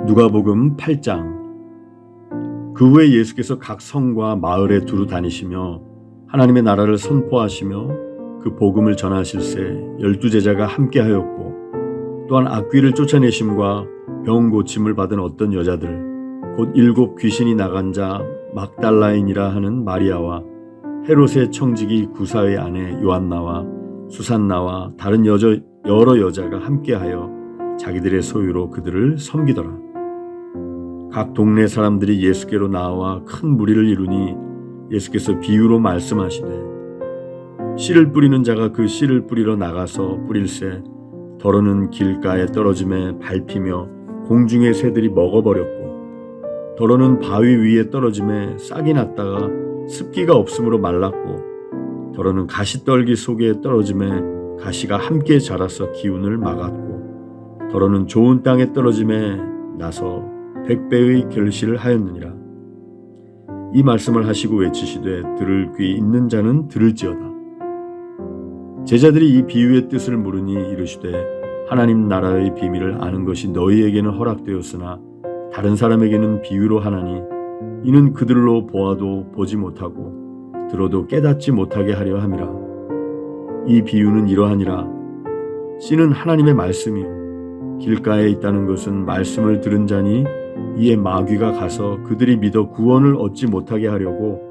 누가복음 8장. 그 후에 예수께서 각 성과 마을에 두루 다니시며 하나님의 나라를 선포하시며 그 복음을 전하실새 12제자가 함께하였고, 또한 악귀를 쫓아내심과 병 고침을 받은 어떤 여자들, 곧 7 귀신이 나간 자 막달라인이라 하는 마리아와 헤롯의 청지기 구사의 아내 요한나와 수산나와 다른 여러 여자가 함께하여 자기들의 소유로 그들을 섬기더라. 각 동네 사람들이 예수께로 나와 큰 무리를 이루니 예수께서 비유로 말씀하시되, 씨를 뿌리는 자가 그 씨를 뿌리러 나가서 뿌릴새 더러는 길가에 떨어짐에 밟히며 공중의 새들이 먹어버렸고, 더러는 바위 위에 떨어짐에 싹이 났다가 습기가 없으므로 말랐고, 더러는 가시떨기 속에 떨어짐에 가시가 함께 자라서 기운을 막았고, 더러는 좋은 땅에 떨어짐에 나서 100배의 결실을 하였느니라. 이 말씀을 하시고 외치시되 들을 귀 있는 자는 들을지어다. 제자들이 이 비유의 뜻을 물으니 이르시되, 하나님 나라의 비밀을 아는 것이 너희에게는 허락되었으나 다른 사람에게는 비유로 하나니, 이는 그들로 보아도 보지 못하고 들어도 깨닫지 못하게 하려 함이라. 이 비유는 이러하니라. 씨는 하나님의 말씀이요 길가에 있다는 것은 말씀을 들은 자니, 이에 마귀가 가서 그들이 믿어 구원을 얻지 못하게 하려고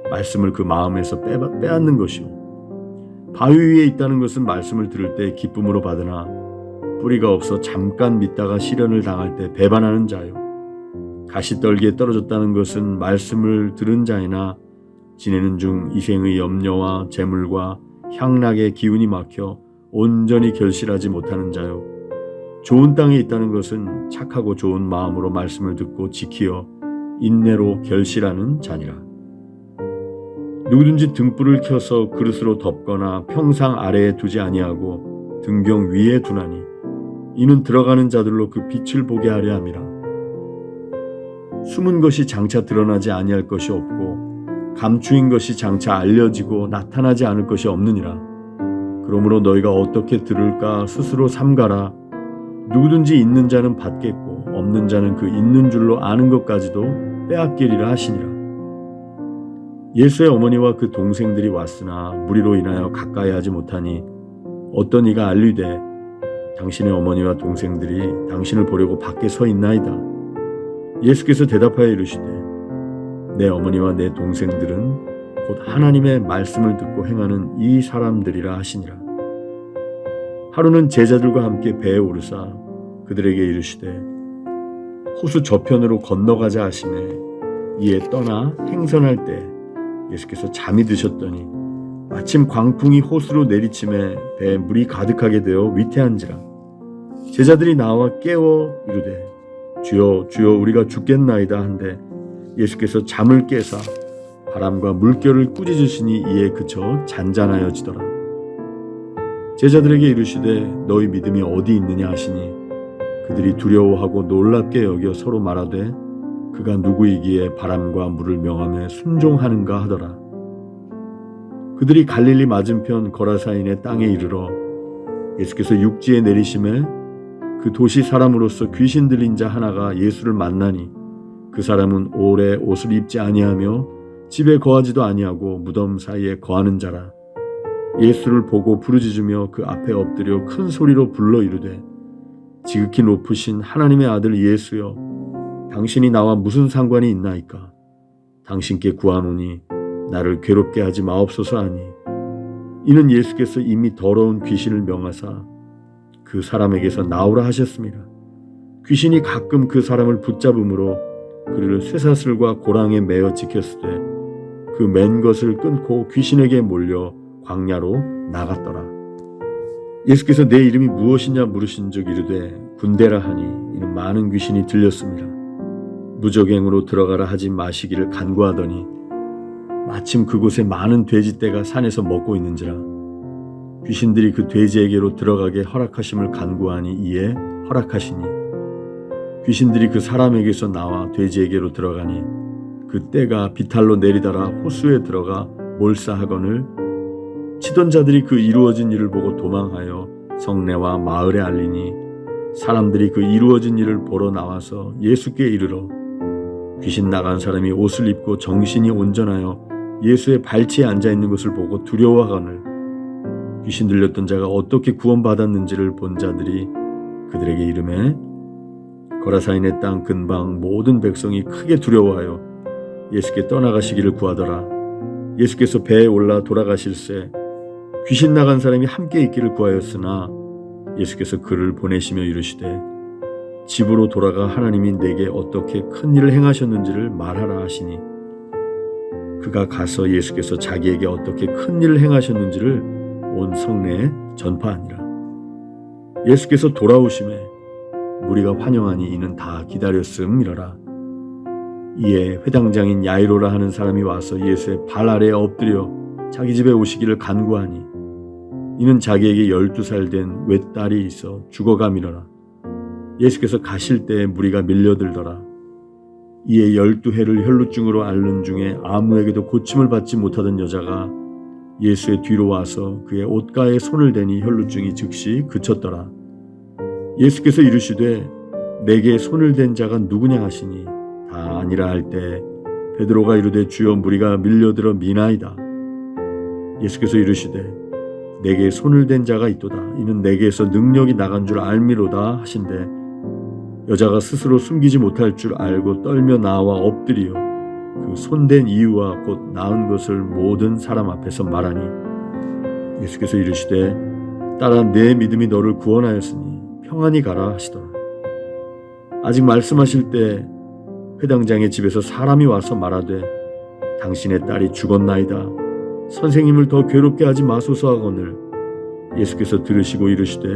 말씀을 그 마음에서 빼앗는 것이요, 바위 위에 있다는 것은 말씀을 들을 때 기쁨으로 받으나 뿌리가 없어 잠깐 믿다가 시련을 당할 때 배반하는 자요, 가시떨기에 떨어졌다는 것은 말씀을 들은 자이나 지내는 중 이생의 염려와 재물과 향락의 기운이 막혀 온전히 결실하지 못하는 자요, 좋은 땅에 있다는 것은 착하고 좋은 마음으로 말씀을 듣고 지키어 인내로 결실하는 자니라. 누구든지 등불을 켜서 그릇으로 덮거나 평상 아래에 두지 아니하고 등경 위에 두나니, 이는 들어가는 자들로 그 빛을 보게 하려 함이라. 숨은 것이 장차 드러나지 아니할 것이 없고, 감추인 것이 장차 알려지고 나타나지 않을 것이 없느니라. 그러므로 너희가 어떻게 들을까 스스로 삼가라. 누구든지 있는 자는 받겠고 없는 자는 그 있는 줄로 아는 것까지도 빼앗기리라 하시니라. 예수의 어머니와 그 동생들이 왔으나 무리로 인하여 가까이 하지 못하니, 어떤 이가 알리되, 당신의 어머니와 동생들이 당신을 보려고 밖에 서 있나이다. 예수께서 대답하여 이르시되, 내 어머니와 내 동생들은 곧 하나님의 말씀을 듣고 행하는 이 사람들이라 하시니라. 하루는 제자들과 함께 배에 오르사 그들에게 이르시되, 호수 저편으로 건너가자 하시매, 이에 떠나 행선할 때 예수께서 잠이 드셨더니 마침 광풍이 호수로 내리침에 배에 물이 가득하게 되어 위태한지라. 제자들이 나와 깨워 이르되, 주여 주여 우리가 죽겠나이다 한데, 예수께서 잠을 깨사 바람과 물결을 꾸짖으시니 이에 그쳐 잔잔하여지더라. 제자들에게 이르시되 너희 믿음이 어디 있느냐 하시니, 그들이 두려워하고 놀랍게 여겨 서로 말하되, 그가 누구이기에 바람과 물을 명하며 순종하는가 하더라. 그들이 갈릴리 맞은편 거라사인의 땅에 이르러 예수께서 육지에 내리심에 그 도시 사람으로서 귀신 들린 자 하나가 예수를 만나니, 그 사람은 오래 옷을 입지 아니하며 집에 거하지도 아니하고 무덤 사이에 거하는 자라. 예수를 보고 부르짖으며 그 앞에 엎드려 큰 소리로 불러 이르되, 지극히 높으신 하나님의 아들 예수여, 당신이 나와 무슨 상관이 있나이까? 당신께 구하노니 나를 괴롭게 하지 마옵소서 하니, 이는 예수께서 이미 더러운 귀신을 명하사 그 사람에게서 나오라 하셨습니다. 귀신이 가끔 그 사람을 붙잡음으로 그를 쇠사슬과 고랑에 매어 지켰으되, 그 맨 것을 끊고 귀신에게 몰려 광야로 나갔더라. 예수께서 내 이름이 무엇이냐 물으신즉 이르되 군대라 하니, 이는 많은 귀신이 들렸습니다. 무적행으로 들어가라 하지 마시기를 간구하더니, 마침 그곳에 많은 돼지떼가 산에서 먹고 있는지라. 귀신들이 그 돼지에게로 들어가게 허락하심을 간구하니 이에 허락하시니, 귀신들이 그 사람에게서 나와 돼지에게로 들어가니, 그 떼가 비탈로 내리달아 호수에 들어가 몰사하거늘, 치던 자들이 그 이루어진 일을 보고 도망하여 성내와 마을에 알리니, 사람들이 그 이루어진 일을 보러 나와서 예수께 이르러 귀신 나간 사람이 옷을 입고 정신이 온전하여 예수의 발치에 앉아 있는 것을 보고 두려워하거늘 귀신 들렸던 자가 어떻게 구원받았는지를 본 자들이 그들에게 이르매 거라사인의 땅 근방 모든 백성이 크게 두려워하여 예수께 떠나가시기를 구하더라. 예수께서 배에 올라 돌아가실새 귀신 나간 사람이 함께 있기를 구하였으나 예수께서 그를 보내시며 이르시되 집으로 돌아가 하나님이 내게 어떻게 큰 일을 행하셨는지를 말하라 하시니 그가 가서 예수께서 자기에게 어떻게 큰 일을 행하셨는지를 온 성내에 전파하니라. 예수께서 돌아오심에 무리가 환영하니 이는 다 기다렸음이러라. 이에 회당장인 야이로라 하는 사람이 와서 예수의 발 아래에 엎드려 자기 집에 오시기를 간구하니 이는 자기에게 12살 된 외딸이 있어 죽어가미러라. 예수께서 가실 때에 무리가 밀려들더라. 이에 12해를 혈루증으로 앓는 중에 아무에게도 고침을 받지 못하던 여자가 예수의 뒤로 와서 그의 옷가에 손을 대니 혈루증이 즉시 그쳤더라. 예수께서 이르시되 내게 손을 댄 자가 누구냐 하시니 다 아니라 할 때 베드로가 이르되 주여 무리가 밀려들어 미나이다. 예수께서 이르시되 내게 손을 댄 자가 있도다. 이는 내게서 능력이 나간 줄 알미로다 하신대 여자가 스스로 숨기지 못할 줄 알고 떨며 나와 엎드리어 그 손댄 이유와 곧 나은 것을 모든 사람 앞에서 말하니 예수께서 이르시되 딸아 내 믿음이 너를 구원하였으니 평안히 가라 하시더라. 아직 말씀하실 때 회당장의 집에서 사람이 와서 말하되 당신의 딸이 죽었나이다. 선생님을 더 괴롭게 하지 마소서 하거늘 예수께서 들으시고 이르시되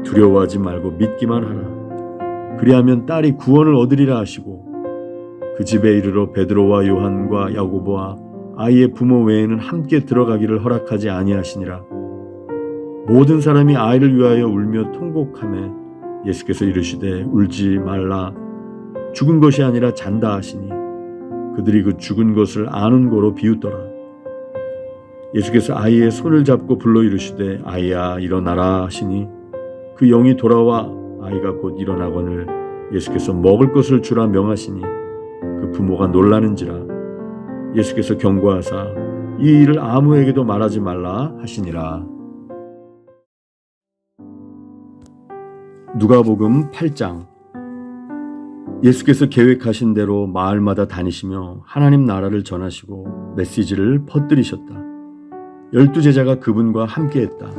두려워하지 말고 믿기만 하라. 그리하면 딸이 구원을 얻으리라 하시고 그 집에 이르러 베드로와 요한과 야고보와 아이의 부모 외에는 함께 들어가기를 허락하지 아니하시니라. 모든 사람이 아이를 위하여 울며 통곡하매 예수께서 이르시되 울지 말라. 죽은 것이 아니라 잔다 하시니 그들이 그 죽은 것을 아는 고로 비웃더라. 예수께서 아이의 손을 잡고 불러 이르시되 아이야 일어나라 하시니 그 영이 돌아와 아이가 곧 일어나거늘 예수께서 먹을 것을 주라 명하시니 그 부모가 놀라는지라. 예수께서 경고하사 이 일을 아무에게도 말하지 말라 하시니라. 누가복음 8장. 예수께서 계획하신 대로 마을마다 다니시며 하나님 나라를 전하시고 메시지를 퍼뜨리셨다. 12제자가 그분과 함께했다.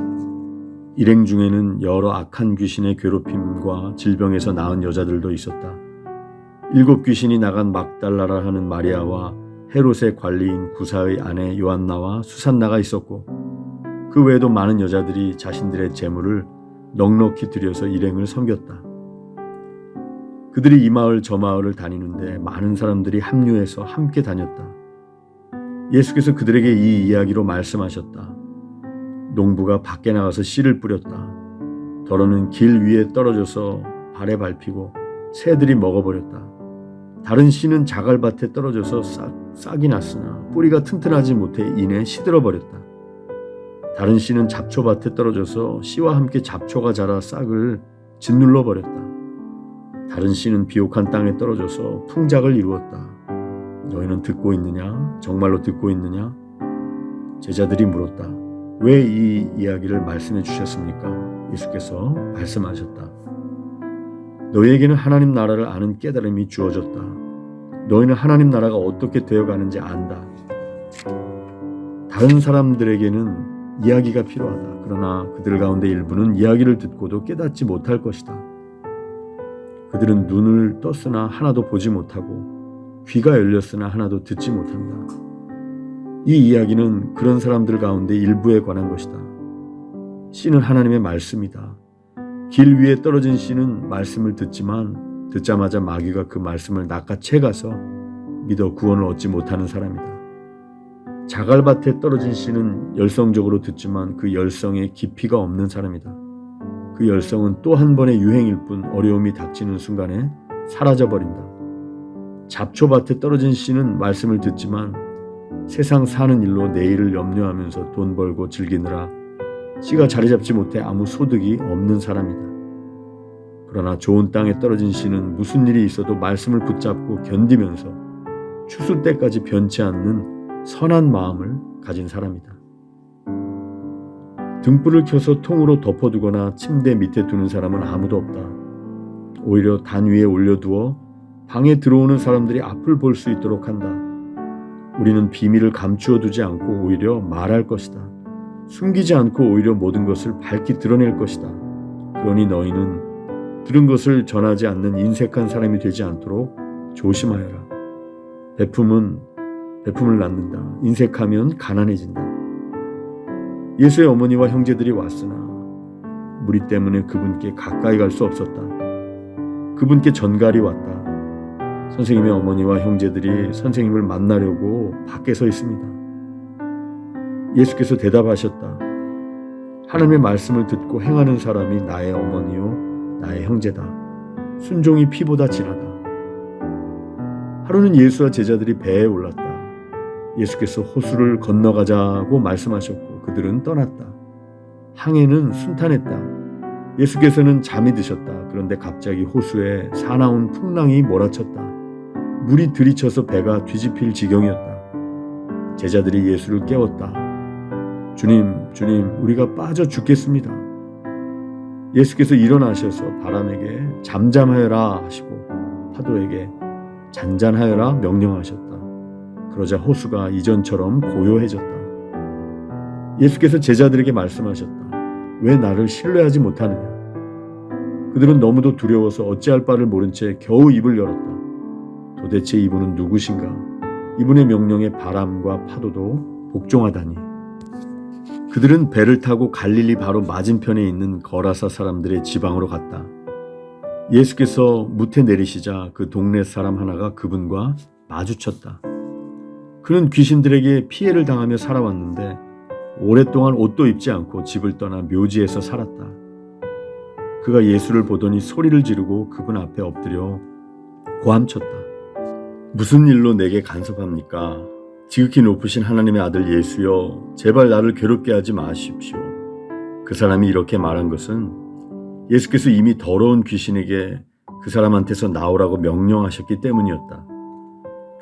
일행 중에는 여러 악한 귀신의 괴롭힘과 질병에서 나은 여자들도 있었다. 7 귀신이 나간 막달라라 하는 마리아와 헤롯의 관리인 구사의 아내 요한나와 수산나가 있었고 그 외에도 많은 여자들이 자신들의 재물을 넉넉히 들여서 일행을 섬겼다. 그들이 이 마을 저 마을을 다니는데 많은 사람들이 합류해서 함께 다녔다. 예수께서 그들에게 이 이야기로 말씀하셨다. 농부가 밖에 나가서 씨를 뿌렸다. 더러는 길 위에 떨어져서 발에 밟히고 새들이 먹어버렸다. 다른 씨는 자갈밭에 떨어져서 싹이 났으나 뿌리가 튼튼하지 못해 이내 시들어버렸다. 다른 씨는 잡초밭에 떨어져서 씨와 함께 잡초가 자라 싹을 짓눌러 버렸다. 다른 씨는 비옥한 땅에 떨어져서 풍작을 이루었다. 너희는 듣고 있느냐? 정말로 듣고 있느냐? 제자들이 물었다. 왜 이 이야기를 말씀해 주셨습니까? 예수께서 말씀하셨다. 너희에게는 하나님 나라를 아는 깨달음이 주어졌다. 너희는 하나님 나라가 어떻게 되어가는지 안다. 다른 사람들에게는 이야기가 필요하다. 그러나 그들 가운데 일부는 이야기를 듣고도 깨닫지 못할 것이다. 그들은 눈을 떴으나 하나도 보지 못하고 귀가 열렸으나 하나도 듣지 못한다. 이 이야기는 그런 사람들 가운데 일부에 관한 것이다. 씨는 하나님의 말씀이다. 길 위에 떨어진 씨는 말씀을 듣지만 듣자마자 마귀가 그 말씀을 낚아채 가서 믿어 구원을 얻지 못하는 사람이다. 자갈밭에 떨어진 씨는 열성적으로 듣지만 그 열성에 깊이가 없는 사람이다. 그 열성은 또 한 번의 유행일 뿐 어려움이 닥치는 순간에 사라져버린다. 잡초밭에 떨어진 씨는 말씀을 듣지만 세상 사는 일로 내일을 염려하면서 돈 벌고 즐기느라 씨가 자리 잡지 못해 아무 소득이 없는 사람이다. 그러나 좋은 땅에 떨어진 씨는 무슨 일이 있어도 말씀을 붙잡고 견디면서 추수 때까지 변치 않는 선한 마음을 가진 사람이다. 등불을 켜서 통으로 덮어두거나 침대 밑에 두는 사람은 아무도 없다. 오히려 단 위에 올려두어 방에 들어오는 사람들이 앞을 볼 수 있도록 한다. 우리는 비밀을 감추어 두지 않고 오히려 말할 것이다. 숨기지 않고 오히려 모든 것을 밝히 드러낼 것이다. 그러니 너희는 들은 것을 전하지 않는 인색한 사람이 되지 않도록 조심하여라. 베품을 낳는다. 인색하면 가난해진다. 예수의 어머니와 형제들이 왔으나 무리 때문에 그분께 가까이 갈 수 없었다. 그분께 전갈이 왔다. 선생님의 어머니와 형제들이 선생님을 만나려고 밖에 서 있습니다. 예수께서 대답하셨다. 하나님의 말씀을 듣고 행하는 사람이 나의 어머니요 나의 형제다. 순종이 피보다 진하다. 하루는 예수와 제자들이 배에 올랐다. 예수께서 호수를 건너가자고 말씀하셨고 그들은 떠났다. 항해는 순탄했다. 예수께서는 잠이 드셨다. 그런데 갑자기 호수에 사나운 풍랑이 몰아쳤다. 물이 들이쳐서 배가 뒤집힐 지경이었다. 제자들이 예수를 깨웠다. 주님, 우리가 빠져 죽겠습니다. 예수께서 일어나셔서 바람에게 잠잠하여라 하시고 파도에게 잔잔하여라 명령하셨다. 그러자 호수가 이전처럼 고요해졌다. 예수께서 제자들에게 말씀하셨다. 왜 나를 신뢰하지 못하느냐? 그들은 너무도 두려워서 어찌할 바를 모른 채 겨우 입을 열었다. 도대체 이분은 누구신가? 이분의 명령에 바람과 파도도 복종하다니. 그들은 배를 타고 갈릴리 바로 맞은편에 있는 거라사 사람들의 지방으로 갔다. 예수께서 무태 내리시자 그 동네 사람 하나가 그분과 마주쳤다. 그는 귀신들에게 피해를 당하며 살아왔는데 오랫동안 옷도 입지 않고 집을 떠나 묘지에서 살았다. 그가 예수를 보더니 소리를 지르고 그분 앞에 엎드려 고함쳤다. 무슨 일로 내게 간섭합니까? 지극히 높으신 하나님의 아들 예수여, 제발 나를 괴롭게 하지 마십시오. 그 사람이 이렇게 말한 것은 예수께서 이미 더러운 귀신에게 그 사람한테서 나오라고 명령하셨기 때문이었다.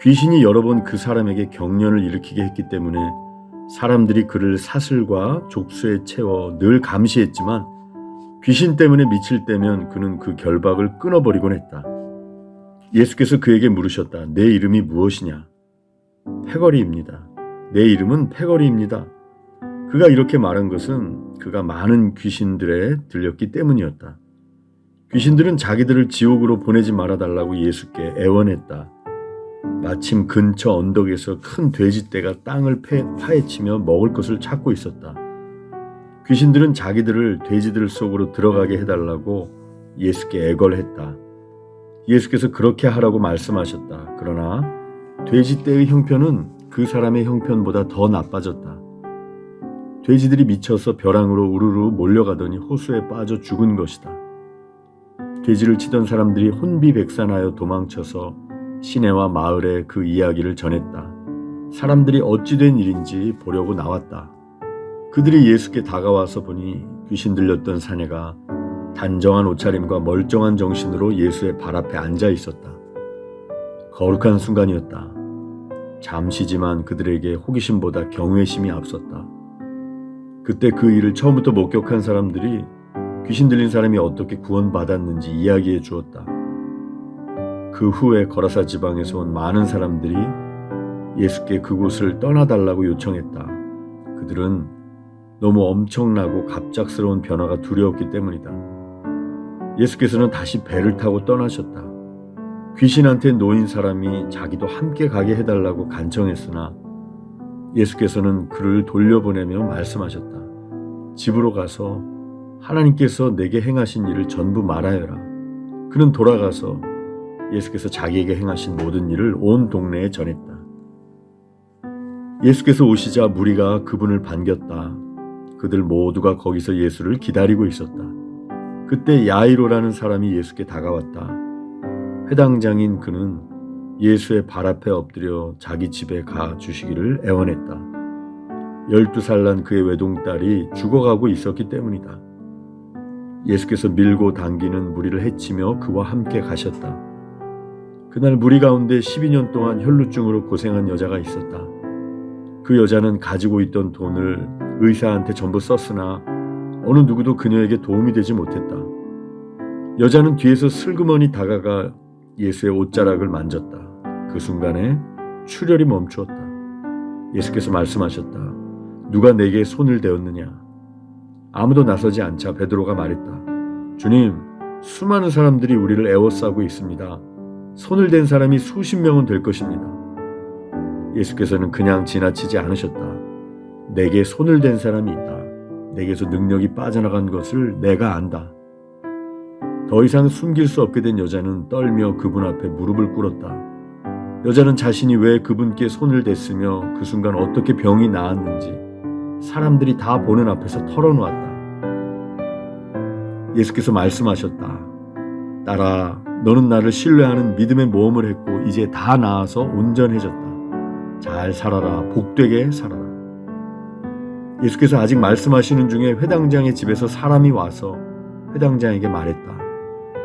귀신이 여러 번 그 사람에게 경련을 일으키게 했기 때문에 사람들이 그를 사슬과 족쇄에 채워 늘 감시했지만 귀신 때문에 미칠 때면 그는 그 결박을 끊어버리곤 했다. 예수께서 그에게 물으셨다. 내 이름이 무엇이냐? 패거리입니다. 내 이름은 패거리입니다. 그가 이렇게 말한 것은 그가 많은 귀신들에 들렸기 때문이었다. 귀신들은 자기들을 지옥으로 보내지 말아달라고 예수께 애원했다. 마침 근처 언덕에서 큰 돼지떼가 땅을 파헤치며 먹을 것을 찾고 있었다. 귀신들은 자기들을 돼지들 속으로 들어가게 해달라고 예수께 애걸했다. 예수께서 그렇게 하라고 말씀하셨다. 그러나 돼지떼의 형편은 그 사람의 형편보다 더 나빠졌다. 돼지들이 미쳐서 벼랑으로 우르르 몰려가더니 호수에 빠져 죽은 것이다. 돼지를 치던 사람들이 혼비백산하여 도망쳐서 시내와 마을에 그 이야기를 전했다. 사람들이 어찌 된 일인지 보려고 나왔다. 그들이 예수께 다가와서 보니 귀신 들렸던 사내가 단정한 옷차림과 멀쩡한 정신으로 예수의 발 앞에 앉아 있었다. 거룩한 순간이었다. 잠시지만 그들에게 호기심보다 경외심이 앞섰다. 그때 그 일을 처음부터 목격한 사람들이 귀신 들린 사람이 어떻게 구원받았는지 이야기해 주었다. 그 후에 거라사 지방에서 온 많은 사람들이 예수께 그곳을 떠나달라고 요청했다. 그들은 너무 엄청나고 갑작스러운 변화가 두려웠기 때문이다. 예수께서는 다시 배를 타고 떠나셨다. 귀신한테 놓인 사람이 자기도 함께 가게 해달라고 간청했으나 예수께서는 그를 돌려보내며 말씀하셨다. 집으로 가서 하나님께서 내게 행하신 일을 전부 말하여라. 그는 돌아가서 예수께서 자기에게 행하신 모든 일을 온 동네에 전했다. 예수께서 오시자 무리가 그분을 반겼다. 그들 모두가 거기서 예수를 기다리고 있었다. 그때 야이로라는 사람이 예수께 다가왔다. 회당장인 그는 예수의 발 앞에 엎드려 자기 집에 가 주시기를 애원했다. 12살 난 그의 외동딸이 죽어가고 있었기 때문이다. 예수께서 밀고 당기는 무리를 해치며 그와 함께 가셨다. 그날 무리 가운데 12년 동안 혈루증으로 고생한 여자가 있었다. 그 여자는 가지고 있던 돈을 의사한테 전부 썼으나 어느 누구도 그녀에게 도움이 되지 못했다. 여자는 뒤에서 슬그머니 다가가 예수의 옷자락을 만졌다. 그 순간에 출혈이 멈추었다. 예수께서 말씀하셨다. 누가 내게 손을 대었느냐? 아무도 나서지 않자 베드로가 말했다. 주님, 수많은 사람들이 우리를 에워싸고 있습니다. 손을 댄 사람이 수십 명은 될 것입니다. 예수께서는 그냥 지나치지 않으셨다. 내게 손을 댄 사람이 있다. 내게서 능력이 빠져나간 것을 내가 안다. 더 이상 숨길 수 없게 된 여자는 떨며 그분 앞에 무릎을 꿇었다. 여자는 자신이 왜 그분께 손을 댔으며 그 순간 어떻게 병이 나았는지 사람들이 다 보는 앞에서 털어놓았다. 예수께서 말씀하셨다. 딸아, 너는 나를 신뢰하는 믿음의 모험을 했고 이제 다 나아서 온전해졌다. 잘 살아라. 복되게 살아라. 예수께서 아직 말씀하시는 중에 회당장의 집에서 사람이 와서 회당장에게 말했다.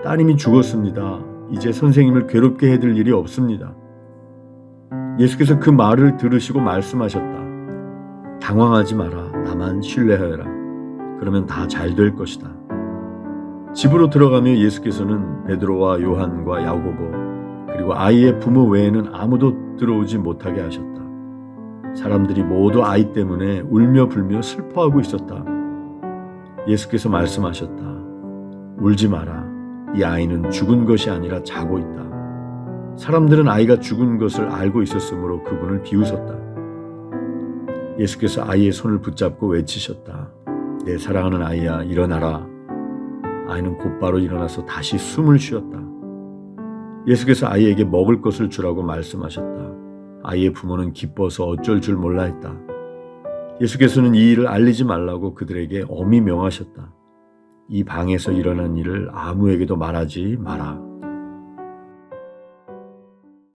따님이 죽었습니다. 이제 선생님을 괴롭게 해둘 일이 없습니다. 예수께서 그 말을 들으시고 말씀하셨다. 당황하지 마라. 나만 신뢰하여라. 그러면 다 잘 될 것이다. 집으로 들어가며 예수께서는 베드로와 요한과 야고보 그리고 아이의 부모 외에는 아무도 들어오지 못하게 하셨다. 사람들이 모두 아이 때문에 울며 불며 슬퍼하고 있었다. 예수께서 말씀하셨다. 울지 마라. 이 아이는 죽은 것이 아니라 자고 있다. 사람들은 아이가 죽은 것을 알고 있었으므로 그분을 비웃었다. 예수께서 아이의 손을 붙잡고 외치셨다. 내 사랑하는 아이야, 일어나라. 아이는 곧바로 일어나서 다시 숨을 쉬었다. 예수께서 아이에게 먹을 것을 주라고 말씀하셨다. 아이의 부모는 기뻐서 어쩔 줄 몰라 했다. 예수께서는 이 일을 알리지 말라고 그들에게 엄히 명하셨다. 이 방에서 일어난 일을 아무에게도 말하지 마라.